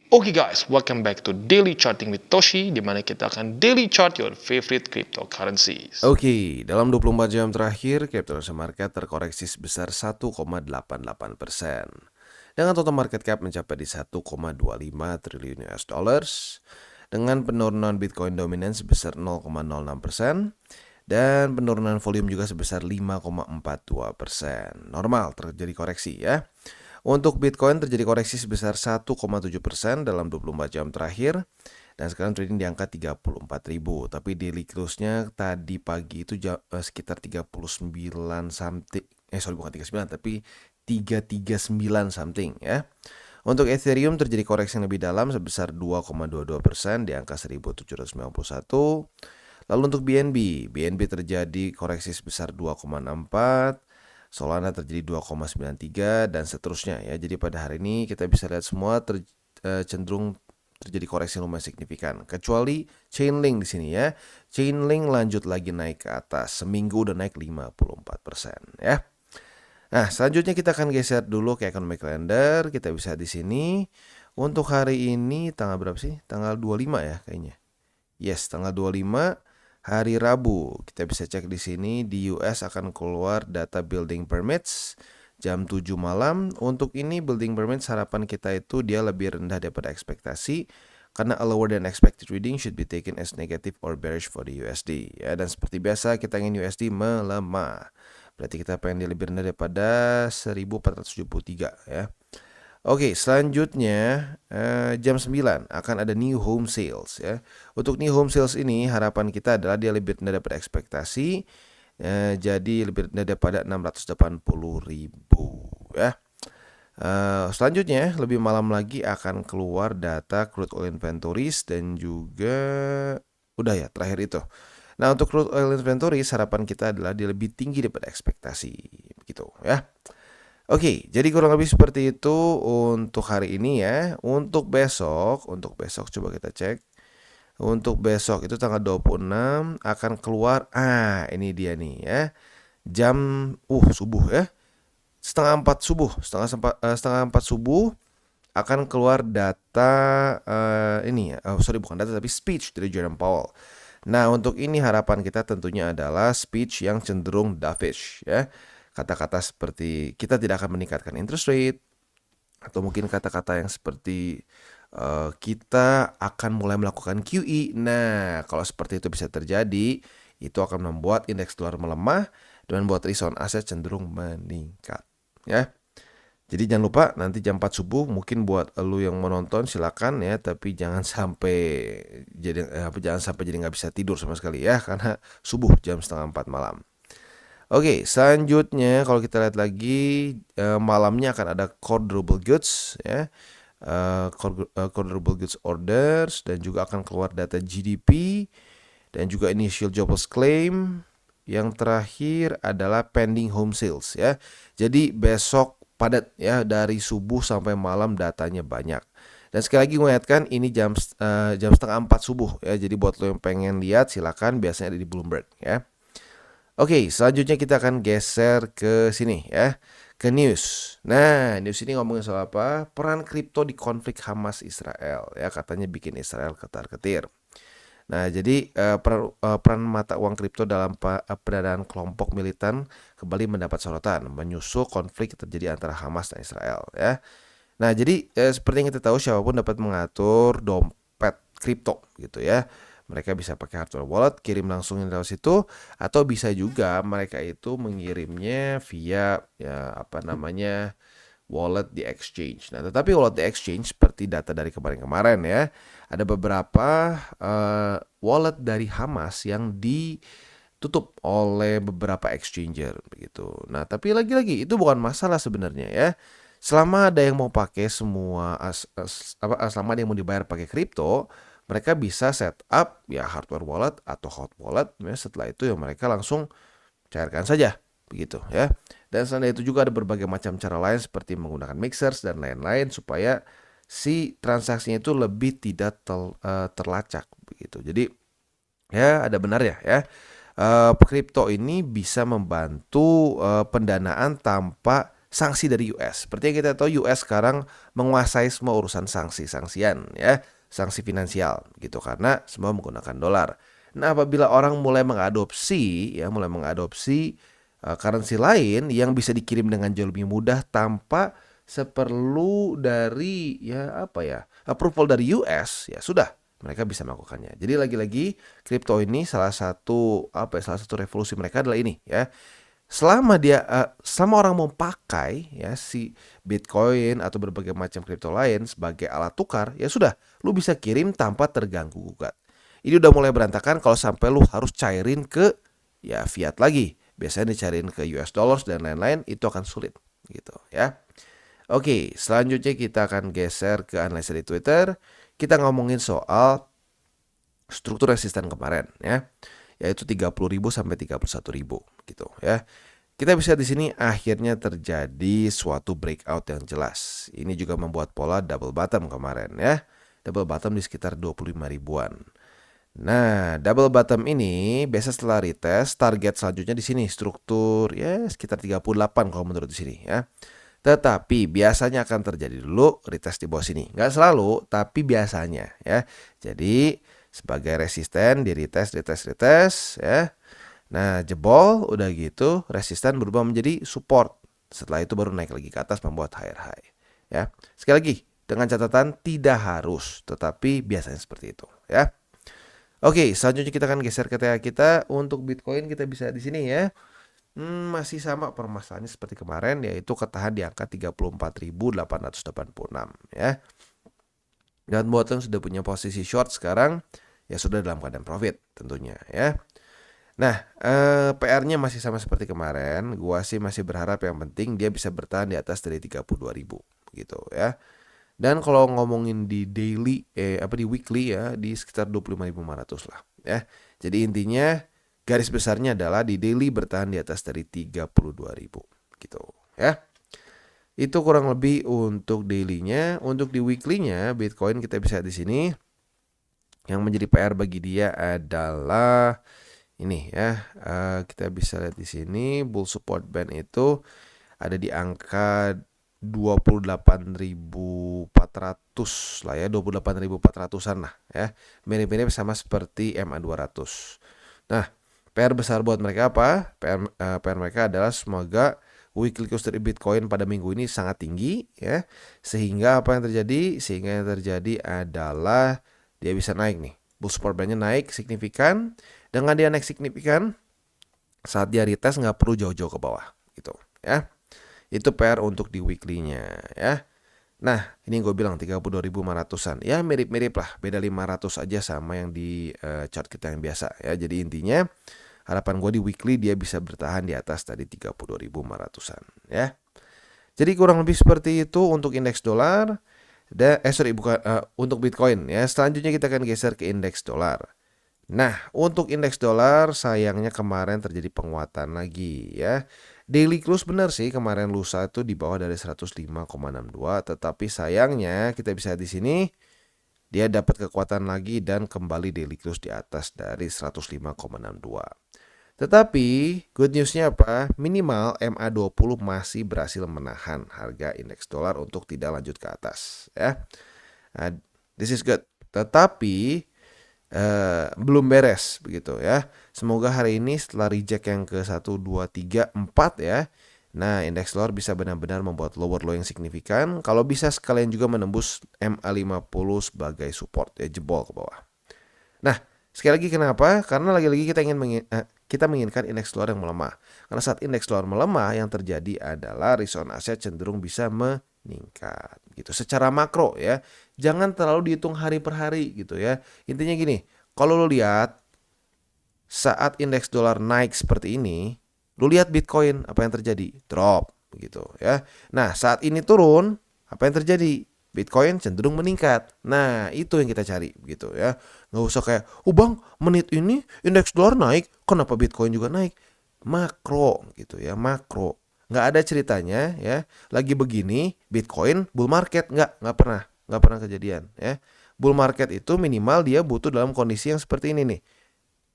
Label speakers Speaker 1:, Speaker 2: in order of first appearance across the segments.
Speaker 1: Oke guys, welcome back to Daily Charting with Toshi, di mana kita akan daily chart your favorite cryptocurrencies.
Speaker 2: Oke, dalam 24 jam terakhir, crypto market terkoreksi sebesar 1,88%. Dengan total market cap mencapai di 1,25 triliun US dollars, dengan penurunan Bitcoin dominan sebesar 0,06%, dan penurunan volume juga sebesar 5,42%. Normal terjadi koreksi ya. Untuk Bitcoin terjadi koreksi sebesar 1,7% dalam 24 jam terakhir. Dan sekarang trading di angka 34.000. Tapi daily close-nya tadi pagi itu sekitar 39 something. Bukan 39 tapi 339 something ya. Untuk Ethereum terjadi koreksi yang lebih dalam sebesar 2,22% di angka 1791. Lalu untuk BNB terjadi koreksi sebesar 2,64. Solana terjadi 2,93 dan seterusnya ya. Jadi pada hari ini kita bisa lihat semua cenderung terjadi koreksi lumayan signifikan. Kecuali Chainlink di sini ya. Chainlink lanjut lagi naik ke atas. Seminggu udah naik 54% ya. Nah, selanjutnya kita akan geser dulu ke economic calendar. Kita bisa di sini. Untuk hari ini tanggal berapa sih? Tanggal 25 ya kayaknya. Yes, tanggal 25 hari Rabu. Kita bisa cek di sini di US akan keluar data building permits jam 7 malam. Untuk ini building permits harapan kita itu dia lebih rendah daripada ekspektasi karena a lower than expected reading should be taken as negative or bearish for the USD. Ya, dan seperti biasa kita ingin USD melemah. Berarti kita pengen dia lebih rendah daripada 1473 ya. Oke, selanjutnya jam 9 akan ada new home sales ya. Untuk new home sales ini harapan kita adalah dia lebih rendah daripada ekspektasi. Jadi lebih rendah daripada 680.000 ya. Selanjutnya lebih malam lagi akan keluar data crude oil inventories dan juga udah ya terakhir itu. Nah, untuk crude oil inventories harapan kita adalah dia lebih tinggi daripada ekspektasi begitu ya. Oke, jadi kurang lebih seperti itu untuk hari ini ya. Untuk besok coba kita cek. Untuk besok itu tanggal 26 akan keluar ini dia nih ya. Jam subuh ya. Setengah empat subuh akan keluar data bukan data tapi speech dari Jerome Powell. Nah, untuk ini harapan kita tentunya adalah speech yang cenderung dovish ya. Kata-kata seperti kita tidak akan meningkatkan interest rate, atau mungkin kata-kata yang seperti kita akan mulai melakukan QE. Nah, kalau seperti itu bisa terjadi, itu akan membuat indeks dolar melemah dan membuat risk on aset cenderung meningkat ya. Jadi jangan lupa nanti jam 4 subuh mungkin buat lu yang menonton silakan ya, tapi jangan sampai jadi nggak bisa tidur sama sekali ya, karena subuh jam setengah 4 malam. Oke, selanjutnya kalau kita lihat lagi malamnya akan ada core durable goods ya. Core durable goods orders dan juga akan keluar data GDP dan juga initial jobless claim. Yang terakhir adalah pending home sales ya. Jadi besok padat ya, dari subuh sampai malam datanya banyak. Dan sekali lagi mengingatkan ini jam setengah 4 subuh ya. Jadi buat lo yang pengen lihat silakan, biasanya ada di Bloomberg ya. Oke, selanjutnya kita akan geser ke sini ya, ke news. Nah, news ini ngomongin soal apa? Peran kripto di konflik Hamas Israel ya, katanya bikin Israel ketar-ketir. Nah, jadi peran mata uang kripto dalam peredaran kelompok militan kembali mendapat sorotan menyusul konflik terjadi antara Hamas dan Israel ya. Nah, jadi seperti yang kita tahu, siapapun dapat mengatur dompet kripto gitu ya. Mereka bisa pakai hardware wallet, kirim langsung lewat situ, atau bisa juga mereka itu mengirimnya via wallet di exchange. Nah, tetapi wallet di exchange seperti data dari kemarin-kemarin ya, ada beberapa wallet dari Hamas yang ditutup oleh beberapa exchanger begitu. Nah, tapi lagi-lagi itu bukan masalah sebenarnya ya. Selama ada yang mau pakai selama ada yang mau dibayar pakai kripto, mereka bisa set up ya hardware wallet atau hot wallet ya. Setelah itu ya mereka langsung cairkan saja begitu ya. Dan selain itu juga ada berbagai macam cara lain seperti menggunakan mixers dan lain-lain supaya si transaksinya itu lebih tidak terlacak begitu. Jadi ya ada benar ya. Kripto ini bisa membantu pendanaan tanpa sanksi dari US. Seperti yang kita tahu US sekarang menguasai semua urusan sanksian ya, sanksi finansial gitu karena semua menggunakan dolar. Nah, apabila orang mulai mengadopsi currency lain yang bisa dikirim dengan jauh lebih mudah tanpa seperlu dari approval dari US, ya sudah mereka bisa melakukannya. Jadi lagi-lagi kripto ini salah satu revolusi mereka adalah ini ya. Selama orang mau pakai ya si Bitcoin atau berbagai macam kripto lain sebagai alat tukar, ya sudah, lu bisa kirim tanpa terganggu gugat. Ini udah mulai berantakan kalau sampai lu harus cairin ke ya fiat lagi. Biasanya dicairin ke US dollars dan lain-lain, itu akan sulit gitu ya. Oke, selanjutnya kita akan geser ke analisa di Twitter. Kita ngomongin soal struktur resisten kemarin ya, yaitu 30.000 sampai 31.000 gitu ya. Kita bisa di sini akhirnya terjadi suatu breakout yang jelas. Ini juga membuat pola double bottom kemarin ya. Double bottom di sekitar 25 ribuan. Nah, double bottom ini biasa setelah retest, target selanjutnya di sini struktur ya sekitar 38 kalau menurut di sini ya. Tetapi biasanya akan terjadi dulu retest di bawah sini. Nggak selalu, tapi biasanya ya. Jadi sebagai resisten di retest ya. Nah, jebol udah gitu, resisten berubah menjadi support. Setelah itu baru naik lagi ke atas membuat higher high ya. Sekali lagi, dengan catatan tidak harus, tetapi biasanya seperti itu ya. Oke, selanjutnya kita akan geser ke TA kita. Untuk Bitcoin kita bisa di sini ya. Masih sama permasalahannya seperti kemarin, yaitu ketahan di angka 34.886 ya. Dan buat yang sudah punya posisi short sekarang, ya sudah dalam keadaan profit tentunya ya. Nah, PR-nya masih sama seperti kemarin. Gua sih masih berharap yang penting dia bisa bertahan di atas dari 32.000 gitu ya. Dan kalau ngomongin di daily di weekly ya, di sekitar 25.500 lah ya. Jadi intinya garis besarnya adalah di daily bertahan di atas dari 32.000 gitu ya. Itu kurang lebih untuk daily-nya. Untuk di weekly-nya Bitcoin kita bisa di sini. Yang menjadi PR bagi dia adalah ini ya. Kita bisa lihat di sini bull support band itu ada di angka 28.400 lah ya, 28.400-an lah ya. Mirip-mirip sama seperti MA200. Nah, PR besar buat mereka apa? PR mereka adalah semoga weekly close dari Bitcoin pada minggu ini sangat tinggi ya. Sehingga apa yang terjadi? Sehingga yang terjadi adalah dia bisa naik nih. Bull support band-nya naik signifikan. Dengan dia naik signifikan, saat dia retest nggak perlu jauh-jauh ke bawah gitu ya. Itu PR untuk di weekly-nya ya. Nah, ini gue bilang 32.500-an. Ya mirip-mirip lah, beda 500 aja sama yang di chart kita yang biasa ya. Jadi intinya harapan gue di weekly dia bisa bertahan di atas tadi 32.500-an ya. Jadi kurang lebih seperti itu untuk indeks dolar. Untuk Bitcoin ya. Selanjutnya kita akan geser ke indeks dolar. Nah, untuk indeks dolar sayangnya kemarin terjadi penguatan lagi ya. Daily close benar sih kemarin lusa itu di bawah dari 105,62, tetapi sayangnya kita bisa di sini dia dapat kekuatan lagi dan kembali daily close di atas dari 105,62. Tetapi good newsnya apa? Minimal MA20 masih berhasil menahan harga indeks dolar untuk tidak lanjut ke atas ya. This is good. Tetapi belum beres begitu ya. Semoga hari ini setelah reject yang ke 1, 2, 3, 4 ya. Nah, indeks dolar bisa benar-benar membuat lower low yang signifikan. Kalau bisa sekalian juga menembus MA50 sebagai support ya, jebol ke bawah. Nah, sekali lagi kenapa? Karena lagi-lagi kita menginginkan indeks dolar yang melemah. Karena saat indeks dolar melemah yang terjadi adalah return aset cenderung bisa meningkat gitu secara makro ya. Jangan terlalu dihitung hari per hari gitu ya. Intinya gini, kalau lo lihat saat indeks dolar naik seperti ini, lo lihat Bitcoin apa yang terjadi? Drop gitu ya. Nah, saat ini turun, apa yang terjadi? Bitcoin cenderung meningkat. Nah, itu yang kita cari gitu ya. Nggak usah kayak, "Oh, Bang, menit ini indeks dolar naik, kenapa Bitcoin juga naik?" Makro gitu ya, makro. Nggak ada ceritanya ya. Lagi begini Bitcoin bull market, nggak pernah kejadian ya. Bull market itu minimal dia butuh dalam kondisi yang seperti ini nih.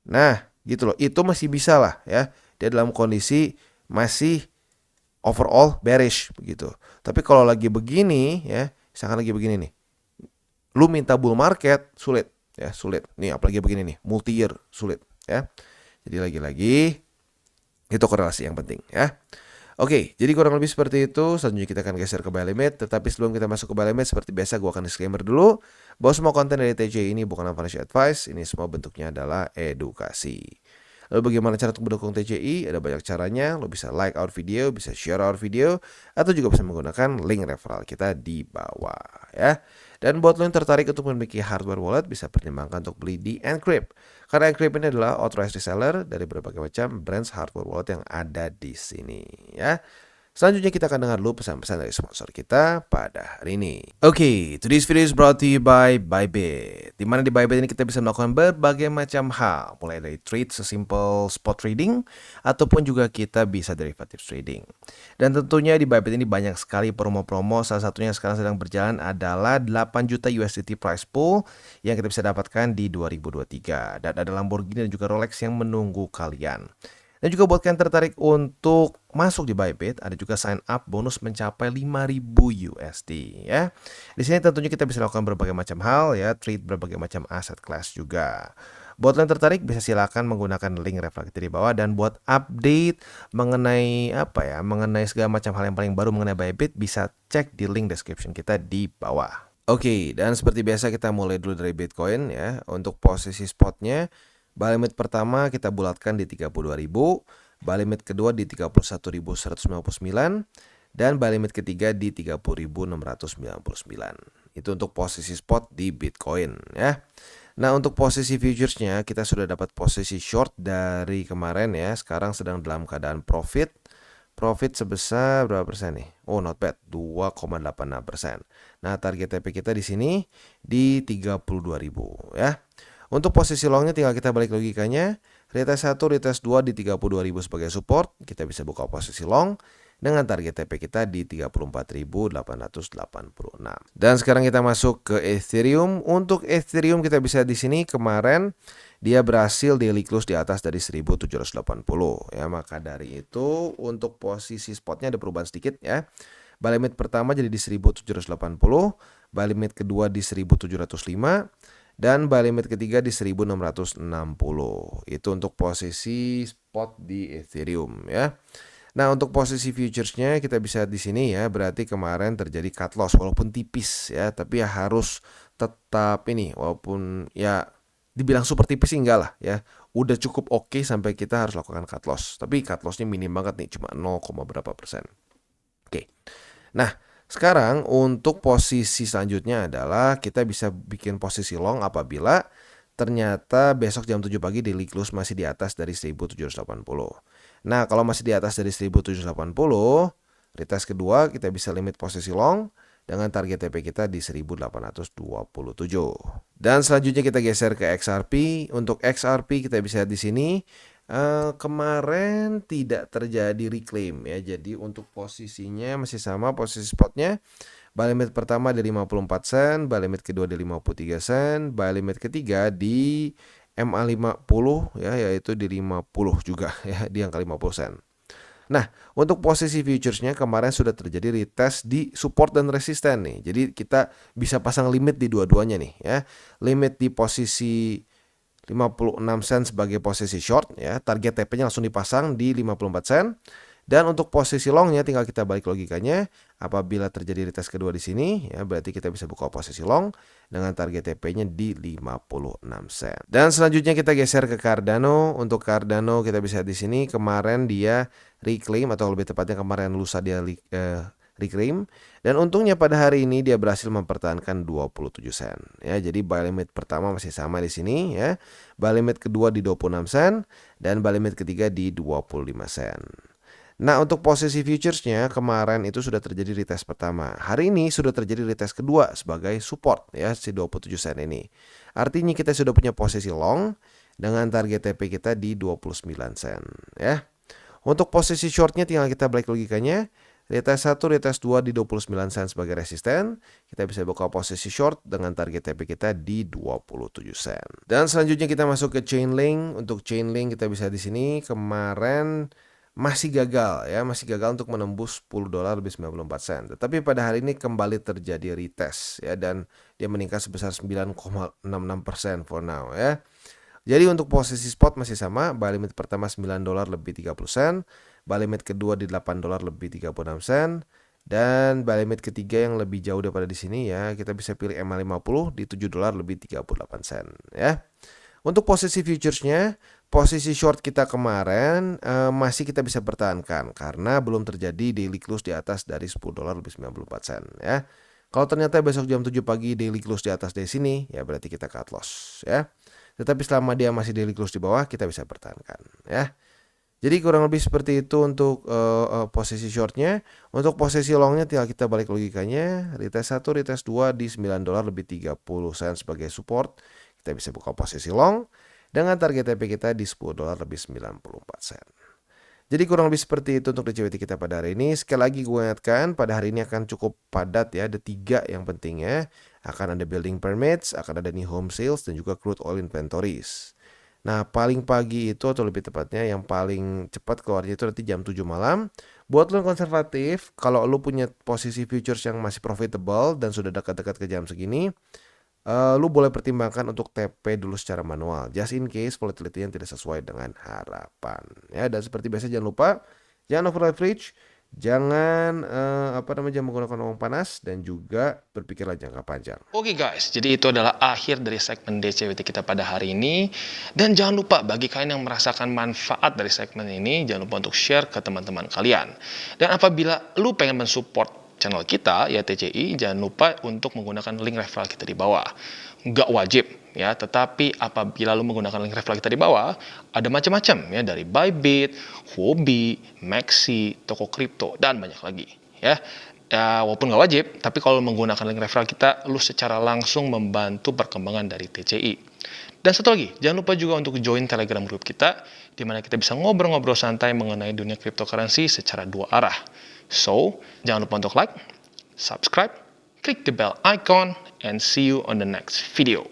Speaker 2: Nah, gitu loh. Itu masih bisa lah ya. Dia dalam kondisi masih overall bearish begitu. Tapi kalau lagi begini ya, misalkan lagi begini nih, lu minta bull market sulit ya, sulit. Nih apalagi begini nih, multi year sulit ya. Jadi lagi-lagi itu korelasi yang penting ya. Oke, jadi kurang lebih seperti itu. Selanjutnya kita akan geser ke buy limit. Tetapi sebelum kita masuk ke buy limit, seperti biasa gue akan disclaimer dulu bahwa semua konten dari TJ ini bukan financial advice. Ini semua bentuknya adalah edukasi. Lalu bagaimana cara untuk mendukung TJI? Ada banyak caranya. Lo bisa like our video, bisa share our video, atau juga bisa menggunakan link referral kita di bawah ya. Dan buat lo yang tertarik untuk memiliki hardware wallet, bisa pertimbangkan untuk beli di Encrypt. Karena Encrypt ini adalah authorized reseller dari berbagai macam brands hardware wallet yang ada di sini ya. Selanjutnya kita akan dengar dulu pesan-pesan dari sponsor kita pada hari ini. Oke, today's video is brought to you by Bybit. Dimana di Bybit ini kita bisa melakukan berbagai macam hal, mulai dari trade sesimpel spot trading, ataupun juga kita bisa derivative trading. Dan tentunya di Bybit ini banyak sekali promo-promo, salah satunya sekarang sedang berjalan adalah 8 juta USDT prize pool yang kita bisa dapatkan di 2023. Dan ada Lamborghini dan juga Rolex yang menunggu kalian. Dan juga buat kalian tertarik untuk masuk di Bybit, ada juga sign up bonus mencapai 5.000 USD ya. Di sini tentunya kita bisa lakukan berbagai macam hal ya, trade berbagai macam aset class juga. Buat kalian tertarik bisa silakan menggunakan link referral kita di bawah, dan buat update mengenai mengenai segala macam hal yang paling baru mengenai Bybit bisa cek di link description kita di bawah. Oke, dan seperti biasa kita mulai dulu dari Bitcoin ya. Untuk posisi spotnya, buy limit pertama kita bulatkan di 32.000, buy limit kedua di 31.159, dan buy limit ketiga di 30.699. Itu untuk posisi spot di Bitcoin ya. Nah, untuk posisi futuresnya kita sudah dapat posisi short dari kemarin ya. Sekarang sedang dalam keadaan profit. Profit sebesar berapa persen nih? Oh, not bad, 2,86%. Nah, target TP kita di sini di 32.000 ya. Untuk posisi longnya tinggal kita balik logikanya. Retest 1, retest 2 di 32.000 sebagai support. Kita bisa buka posisi long dengan target TP kita di 34.886. Dan sekarang kita masuk ke Ethereum. Untuk Ethereum kita bisa di sini kemarin dia berhasil daily close di atas dari 1780 ya. Maka dari itu untuk posisi spotnya ada perubahan sedikit ya. Buy limit pertama jadi di 1780, buy limit kedua di 1705, dan buy limit ketiga di 1660. Itu untuk posisi spot di Ethereum ya. Nah, untuk posisi futuresnya kita bisa di sini ya, berarti kemarin terjadi cut loss walaupun tipis ya, tapi ya harus tetap ini, walaupun ya dibilang super tipis enggak lah ya. Udah cukup oke sampai kita harus lakukan cut loss. Tapi cut lossnya minim banget nih, cuma 0, berapa persen. Oke. Nah, sekarang untuk posisi selanjutnya adalah kita bisa bikin posisi long apabila ternyata besok jam 7 pagi daily close masih di atas dari 1780. Nah, kalau masih di atas dari 1780, retest kedua kita bisa limit posisi long dengan target TP kita di 1827. Dan selanjutnya kita geser ke XRP. Untuk XRP kita bisa lihat di sini kemarin tidak terjadi reclaim ya. Jadi untuk posisinya masih sama, posisi spotnya. Buy limit pertama di 54 sen, buy limit kedua di 53 sen, buy limit ketiga di MA50 ya, yaitu di 50 juga ya, di angka 50 sen. Nah, untuk posisi futuresnya kemarin sudah terjadi retest di support dan resisten nih. Jadi kita bisa pasang limit di dua-duanya nih ya. Limit di posisi 56 sen sebagai posisi short ya. Target TP-nya langsung dipasang di 54 sen. Dan untuk posisi longnya tinggal kita balik logikanya. Apabila terjadi retest kedua di sini ya, berarti kita bisa buka posisi long dengan target TP-nya di 56 sen. Dan selanjutnya kita geser ke Cardano. Untuk Cardano kita bisa di sini kemarin dia reclaim, atau lebih tepatnya kemarin lusa dia reclaim, dan untungnya pada hari ini dia berhasil mempertahankan 27 sen ya. Jadi buy limit pertama masih sama di sini ya. Buy limit kedua di 26 sen dan buy limit ketiga di 25 sen. Nah, untuk posisi futuresnya kemarin itu sudah terjadi retest pertama. Hari ini sudah terjadi retest kedua sebagai support ya, si 27 sen ini. Artinya kita sudah punya posisi long dengan target TP kita di 29 sen ya. Untuk posisi shortnya tinggal kita balik logikanya. Retest 1, retest 2 di 29 sen sebagai resisten. Kita bisa buka posisi short dengan target TP kita di 27 sen. Dan selanjutnya kita masuk ke Chainlink. Untuk Chainlink kita bisa di sini kemarin masih gagal ya, masih gagal untuk menembus $10 lebih 94 sen. Tetapi pada hari ini kembali terjadi retest ya, dan dia meningkat sebesar 9,66% for now ya. Jadi untuk posisi spot masih sama, buy limit pertama $9 lebih 30 sen, buy limit kedua di $8 lebih 36 sen, dan buy limit ketiga yang lebih jauh daripada di sini ya, kita bisa pilih MA50 di $7 lebih 38 sen ya. Untuk posisi futuresnya, posisi short kita kemarin masih kita bisa pertahankan karena belum terjadi daily close di atas dari $10 lebih 94 sen ya. Kalau ternyata besok jam 7 pagi daily close di atas dari sini, ya berarti kita cut loss ya. Tetapi selama dia masih daily close di bawah, kita bisa pertahankan ya. Jadi kurang lebih seperti itu untuk posisi shortnya. Untuk posisi longnya tinggal kita balik logikanya. Retest 1, retest 2 di $9 lebih 30 sen sebagai support. Kita bisa buka posisi long dengan target TP kita di $10 lebih 94 sen. Jadi kurang lebih seperti itu untuk DCWT kita pada hari ini. Sekali lagi gue ingatkan, pada hari ini akan cukup padat ya. Ada 3 yang penting ya. Akan ada building permits, akan ada new home sales, dan juga crude oil inventories. Nah, paling pagi itu, atau lebih tepatnya yang paling cepat keluarnya itu nanti jam 7 malam. Buat lo yang konservatif, kalau lo punya posisi futures yang masih profitable dan sudah dekat-dekat ke jam segini, lu boleh pertimbangkan untuk TP dulu secara manual, just in case volatility yang tidak sesuai dengan harapan ya. Dan seperti biasa jangan lupa jangan over leverage, jangan jangan menggunakan uang panas, dan juga berpikirlah jangka panjang.
Speaker 1: Oke guys, jadi itu adalah akhir dari segmen DCWT kita pada hari ini. Dan jangan lupa bagi kalian yang merasakan manfaat dari segmen ini, jangan lupa untuk share ke teman-teman kalian. Dan apabila lu pengen mensupport channel kita, ya TCI, jangan lupa untuk menggunakan link referral kita di bawah. Nggak wajib ya, tetapi apabila lu menggunakan link referral kita di bawah, ada macam-macam ya, dari Bybit, Huobi, Maxi, toko kripto, dan banyak lagi ya. Ya, walaupun nggak wajib, tapi kalau menggunakan link referral kita, lu secara langsung membantu perkembangan dari TCI. Dan satu lagi, jangan lupa juga untuk join Telegram group kita, di mana kita bisa ngobrol-ngobrol santai mengenai dunia cryptocurrency secara 2 arah. So, jangan lupa untuk like, subscribe, click the bell icon, and see you on the next video.